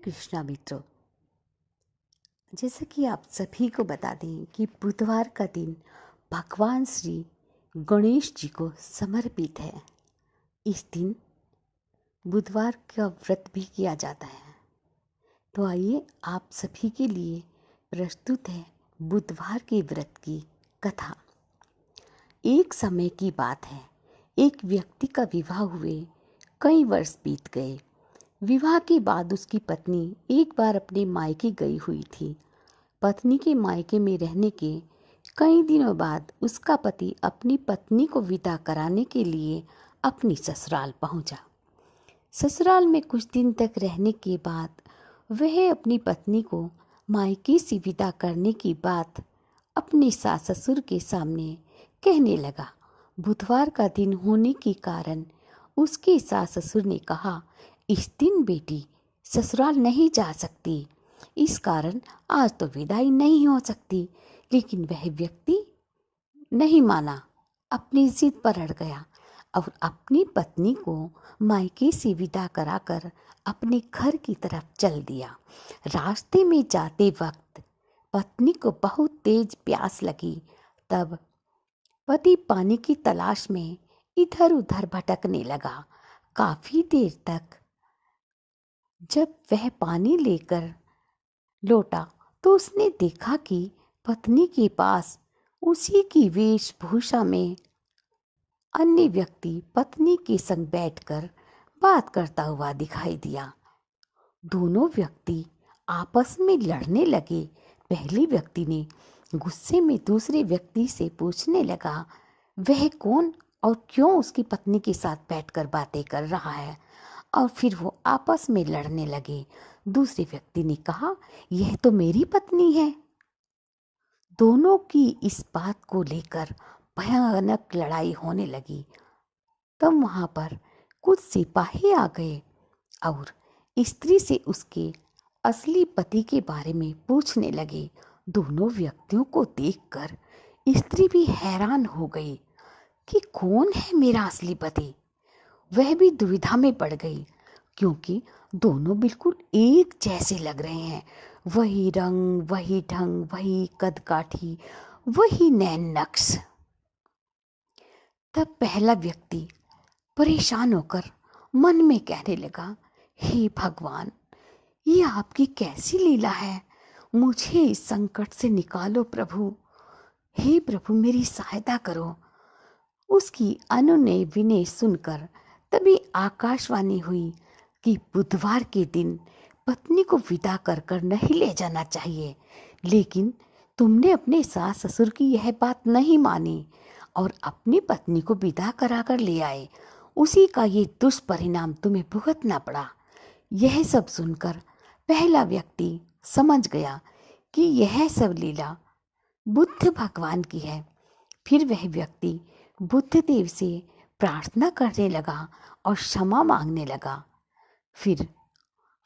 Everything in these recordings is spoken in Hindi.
कृष्णा मित्रों, जैसा कि आप सभी को बता दें कि बुधवार का दिन भगवान श्री गणेश जी को समर्पित है। इस दिन बुधवार का व्रत भी किया जाता है। तो आइए आप सभी के लिए प्रस्तुत है बुधवार के व्रत की कथा। एक समय की बात है, एक व्यक्ति का विवाह हुए कई वर्ष बीत गए। विवाह के बाद उसकी पत्नी एक बार अपने मायके गई हुई थी। पत्नी के मायके में रहने के कई दिनों बाद उसका पति अपनी पत्नी को विदा कराने के लिए अपनी ससुराल पहुंचा। ससुराल में कुछ दिन तक रहने के बाद वह अपनी पत्नी को मायके से विदा करने की बात अपने सास ससुर के सामने कहने लगा। बुधवार का दिन होने के कारण उसके सास ससुर ने कहा, इस दिन बेटी ससुराल नहीं जा सकती, इस कारण आज तो विदाई नहीं हो सकती। लेकिन वह व्यक्ति नहीं माना, अपनी जिद पर अड़ गया और अपनी पत्नी को मायके से विदा कराकर अपने घर की तरफ चल दिया। रास्ते में जाते वक्त पत्नी को बहुत तेज प्यास लगी। तब पति पानी की तलाश में इधर उधर भटकने लगा। काफी देर तक जब वह पानी लेकर लौटा तो उसने देखा कि पत्नी के पास उसी की वेशभूषा में अन्य व्यक्ति पत्नी के संग बैठकर बात करता हुआ दिखाई दिया। दोनों व्यक्ति आपस में लड़ने लगे। पहले व्यक्ति ने गुस्से में दूसरे व्यक्ति से पूछने लगा, वह कौन और क्यों उसकी पत्नी के साथ बैठकर बातें कर रहा है। और फिर वो आपस में लड़ने लगे। दूसरे व्यक्ति ने कहा, यह तो मेरी पत्नी है। दोनों की इस बात को लेकर भयानक लड़ाई होने लगी। तब वहां पर कुछ सिपाही आ गए और स्त्री से उसके असली पति के बारे में पूछने लगे। दोनों व्यक्तियों को देखकर स्त्री भी हैरान हो गई कि कौन है मेरा असली पति। वह भी दुविधा में पड़ गई क्योंकि दोनों बिल्कुल एक जैसे लग रहे हैं। वही रंग, वही ढंग, वही कदकाठी, वही नैन नक्श। तब पहला व्यक्ति परेशान होकर मन में कहने लगा, हे भगवान, ये आपकी कैसी लीला है। मुझे इस संकट से निकालो प्रभु। हे प्रभु, मेरी सहायता करो। उसकी अनुनय विनय सुनकर तभी आकाशवाणी हुई कि बुधवार के दिन पत्नी को विदा कर कर नहीं ले जाना चाहिए, लेकिन तुमने अपने सास ससुर की यह बात नहीं मानी और अपनी पत्नी को विदा कराकर ले आए। उसी का ये दुष्परिणाम तुम्हें भुगतना पड़ा। यह सब सुनकर पहला व्यक्ति समझ गया कि यह सब लीला बुद्ध भगवान की है। फिर वह व्यक्ति बुद्ध देव से प्रार्थना करने लगा और क्षमा मांगने लगा। फिर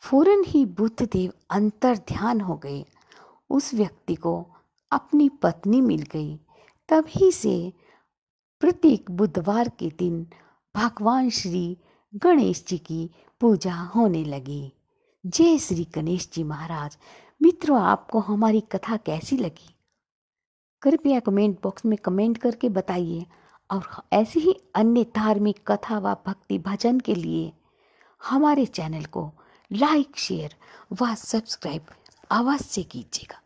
फौरन ही बुद्ध देव अंतर ध्यान हो गए। उस व्यक्ति को अपनी पत्नी मिल गई। तभी से प्रत्येक बुधवार के दिन भगवान श्री गणेश जी की पूजा होने लगी। जय श्री गणेश जी महाराज। मित्रों, आपको हमारी कथा कैसी लगी? कृपया कमेंट बॉक्स में कमेंट करके बताइए और ऐसी ही अन्य धार्मिक कथा व भक्ति भजन के लिए हमारे चैनल को लाइक, शेयर व सब्सक्राइब अवश्य कीजिएगा।